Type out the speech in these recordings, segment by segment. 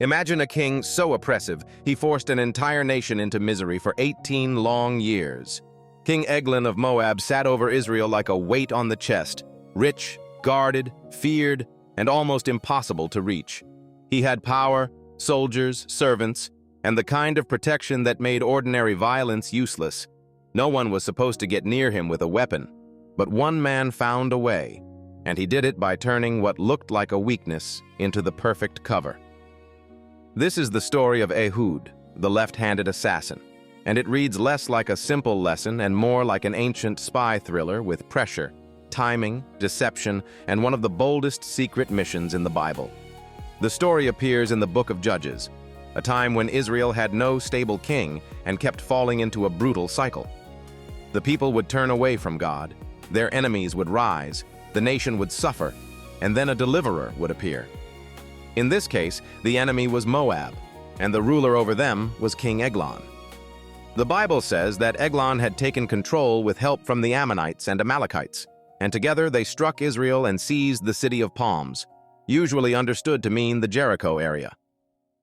Imagine a king so oppressive, he forced an entire nation into misery for 18 long years. King Eglon of Moab sat over Israel like a weight on the chest, rich, guarded, feared, and almost impossible to reach. He had power, soldiers, servants, and the kind of protection that made ordinary violence useless. No one was supposed to get near him with a weapon, but one man found a way, and he did it by turning what looked like a weakness into the perfect cover. This is the story of Ehud, the left-handed assassin, and it reads less like a simple lesson and more like an ancient spy thriller with pressure, timing, deception, and one of the boldest secret missions in the Bible. The story appears in the Book of Judges, a time when Israel had no stable king and kept falling into a brutal cycle. The people would turn away from God, their enemies would rise, the nation would suffer, and then a deliverer would appear. In this case, the enemy was Moab, and the ruler over them was King Eglon. The Bible says that Eglon had taken control with help from the Ammonites and Amalekites, and together they struck Israel and seized the city of palms, usually understood to mean the Jericho area.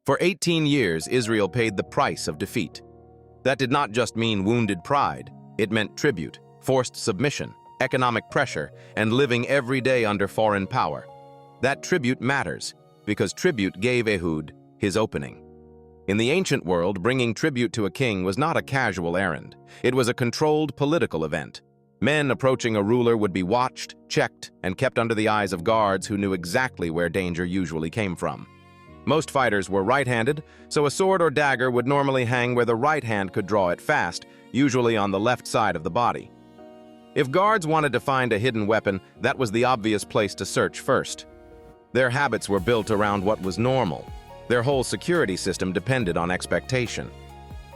For 18 years, Israel paid the price of defeat. That did not just mean wounded pride, it meant tribute, forced submission, economic pressure, and living every day under foreign power. That tribute matters, because tribute gave Ehud his opening. In the ancient world, bringing tribute to a king was not a casual errand. It was a controlled political event. Men approaching a ruler would be watched, checked, and kept under the eyes of guards who knew exactly where danger usually came from. Most fighters were right-handed, so a sword or dagger would normally hang where the right hand could draw it fast, usually on the left side of the body. If guards wanted to find a hidden weapon, that was the obvious place to search first. Their habits were built around what was normal. Their whole security system depended on expectation.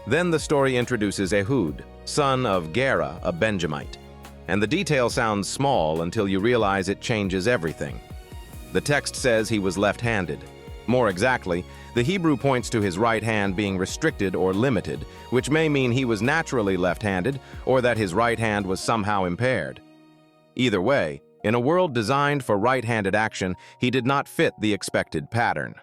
Then the story introduces Ehud, son of Gera, a Benjamite. And the detail sounds small until you realize it changes everything. The text says he was left-handed. More exactly, the Hebrew points to his right hand being restricted or limited, which may mean he was naturally left-handed or that his right hand was somehow impaired. Either way, in a world designed for right-handed action, he did not fit the expected pattern.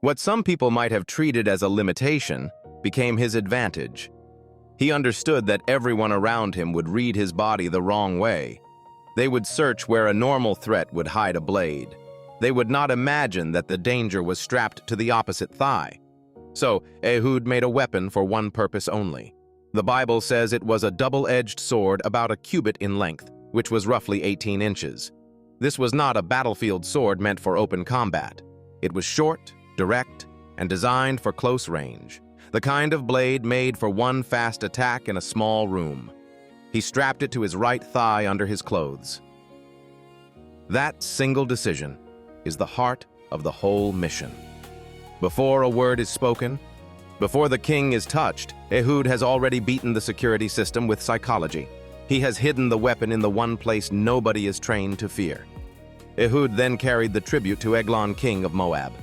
What some people might have treated as a limitation became his advantage. He understood that everyone around him would read his body the wrong way. They would search where a normal threat would hide a blade. They would not imagine that the danger was strapped to the opposite thigh. So Ehud made a weapon for one purpose only. The Bible says it was a double-edged sword about a cubit in length, which was roughly 18 inches. This was not a battlefield sword meant for open combat. It was short, direct, and designed for close range, the kind of blade made for one fast attack in a small room. He strapped it to his right thigh under his clothes. That single decision is the heart of the whole mission. Before a word is spoken, before the king is touched, Ehud has already beaten the security system with psychology. He has hidden the weapon in the one place nobody is trained to fear. Ehud then carried the tribute to Eglon, king of Moab.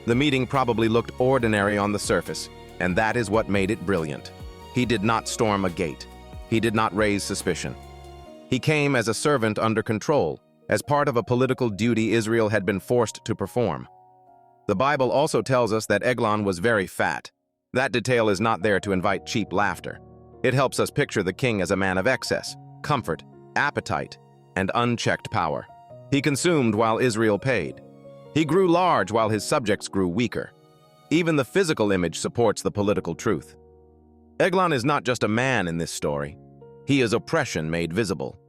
The meeting probably looked ordinary on the surface, and that is what made it brilliant. He did not storm a gate. He did not raise suspicion. He came as a servant under control, as part of a political duty Israel had been forced to perform. The Bible also tells us that Eglon was very fat. That detail is not there to invite cheap laughter. It helps us picture the king as a man of excess, comfort, appetite, and unchecked power. He consumed while Israel paid. He grew large while his subjects grew weaker. Even the physical image supports the political truth. Eglon is not just a man in this story. He is oppression made visible.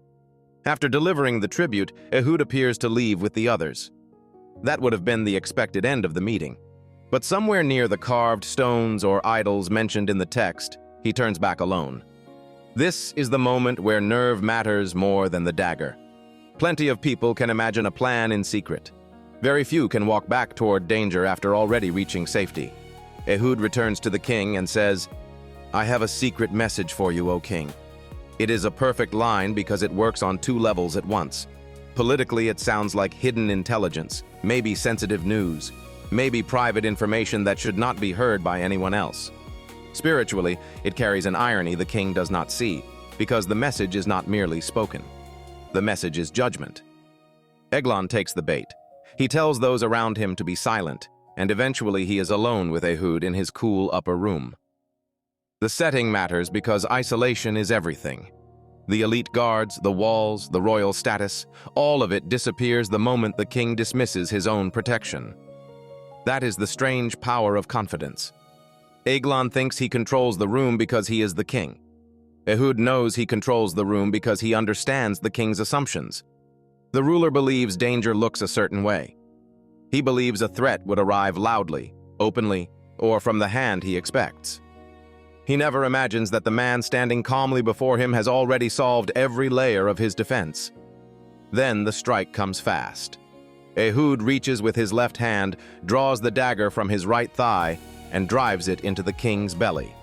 After delivering the tribute, Ehud appears to leave with the others. That would have been the expected end of the meeting. But somewhere near the carved stones or idols mentioned in the text, he turns back alone. This is the moment where nerve matters more than the dagger. Plenty of people can imagine a plan in secret. Very few can walk back toward danger after already reaching safety. Ehud returns to the king and says, "I have a secret message for you, O king." It is a perfect line because it works on two levels at once. Politically, it sounds like hidden intelligence, maybe sensitive news, maybe private information that should not be heard by anyone else. Spiritually, it carries an irony the king does not see, because the message is not merely spoken. The message is judgment. Eglon takes the bait. He tells those around him to be silent. and eventually he is alone with Ehud in his cool upper room. The setting matters because isolation is everything. The elite guards, the walls, the royal status, all of it disappears the moment the king dismisses his own protection. That is the strange power of confidence. Eglon thinks he controls the room because he is the king. Ehud knows he controls the room because he understands the king's assumptions. The ruler believes danger looks a certain way. He believes a threat would arrive loudly, openly, or from the hand he expects. He never imagines that the man standing calmly before him has already solved every layer of his defense. Then the strike comes fast. Ehud reaches with his left hand, draws the dagger from his right thigh, and drives it into the king's belly.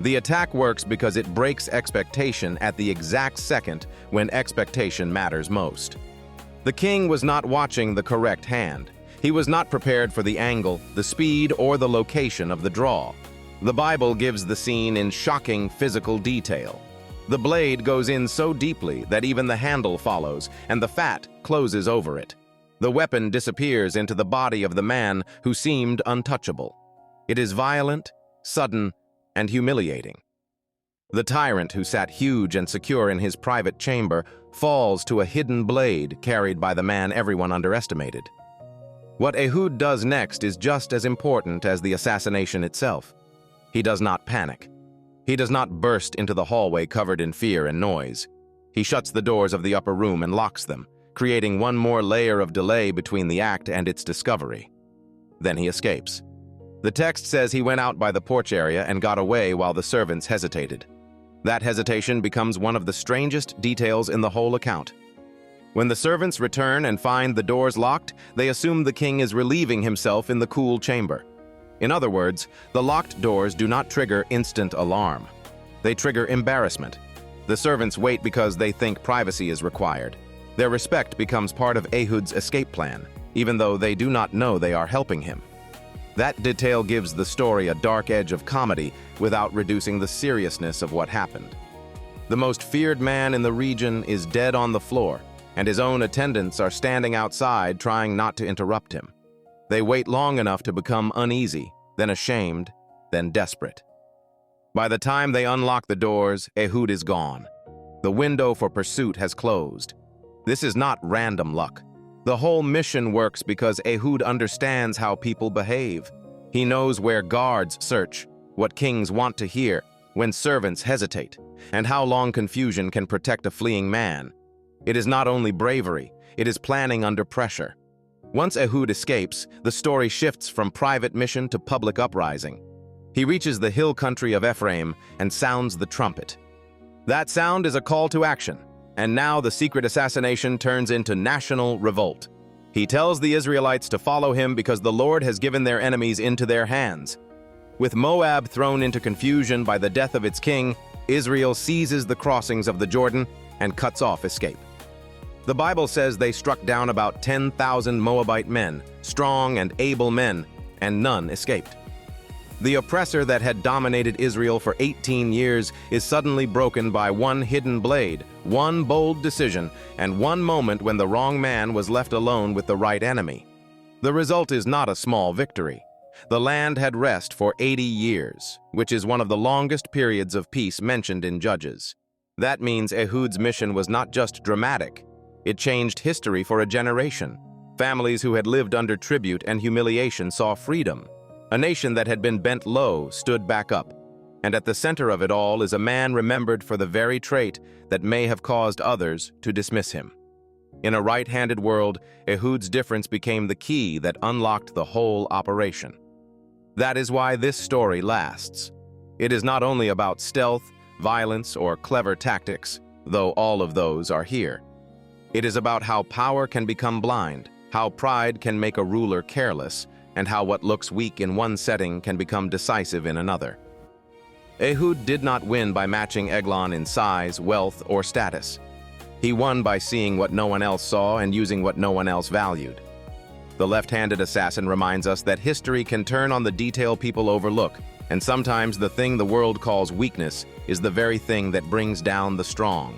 The attack works because it breaks expectation at the exact second when expectation matters most. The king was not watching the correct hand. He was not prepared for the angle, the speed, or the location of the draw. The Bible gives the scene in shocking physical detail. The blade goes in so deeply that even the handle follows, and the fat closes over it. The weapon disappears into the body of the man who seemed untouchable. It is violent, sudden, and humiliating. The tyrant who sat huge and secure in his private chamber falls to a hidden blade carried by the man everyone underestimated. What Ehud does next is just as important as the assassination itself. He does not panic. He does not burst into the hallway covered in fear and noise. He shuts the doors of the upper room and locks them, creating one more layer of delay between the act and its discovery. Then he escapes. The text says he went out by the porch area and got away while the servants hesitated. That hesitation becomes one of the strangest details in the whole account. When the servants return and find the doors locked, they assume the king is relieving himself in the cool chamber. In other words, the locked doors do not trigger instant alarm. They trigger embarrassment. The servants wait because they think privacy is required. Their respect becomes part of Ehud's escape plan, even though they do not know they are helping him. That detail gives the story a dark edge of comedy without reducing the seriousness of what happened. The most feared man in the region is dead on the floor, and his own attendants are standing outside trying not to interrupt him. They wait long enough to become uneasy, then ashamed, then desperate. By the time they unlock the doors, Ehud is gone. The window for pursuit has closed. This is not random luck. The whole mission works because Ehud understands how people behave. He knows where guards search, what kings want to hear, when servants hesitate, and how long confusion can protect a fleeing man. It is not only bravery, it is planning under pressure. Once Ehud escapes, the story shifts from private mission to public uprising. He reaches the hill country of Ephraim and sounds the trumpet. That sound is a call to action, and now the secret assassination turns into national revolt. He tells the Israelites to follow him because the Lord has given their enemies into their hands. With Moab thrown into confusion by the death of its king, Israel seizes the crossings of the Jordan and cuts off escape. The Bible says they struck down about 10,000 Moabite men, strong and able men, and none escaped. The oppressor that had dominated Israel for 18 years is suddenly broken by one hidden blade, one bold decision, and one moment when the wrong man was left alone with the right enemy. The result is not a small victory. The land had rest for 80 years, which is one of the longest periods of peace mentioned in Judges. That means Ehud's mission was not just dramatic. It changed history for a generation. Families who had lived under tribute and humiliation saw freedom. A nation that had been bent low stood back up. And at the center of it all is a man remembered for the very trait that may have caused others to dismiss him. In a right-handed world, Ehud's difference became the key that unlocked the whole operation. That is why this story lasts. It is not only about stealth, violence, or clever tactics, though all of those are here. It is about how power can become blind, how pride can make a ruler careless, and how what looks weak in one setting can become decisive in another. Ehud did not win by matching Eglon in size, wealth, or status. He won by seeing what no one else saw and using what no one else valued. The left-handed assassin reminds us that history can turn on the detail people overlook, and sometimes the thing the world calls weakness is the very thing that brings down the strong.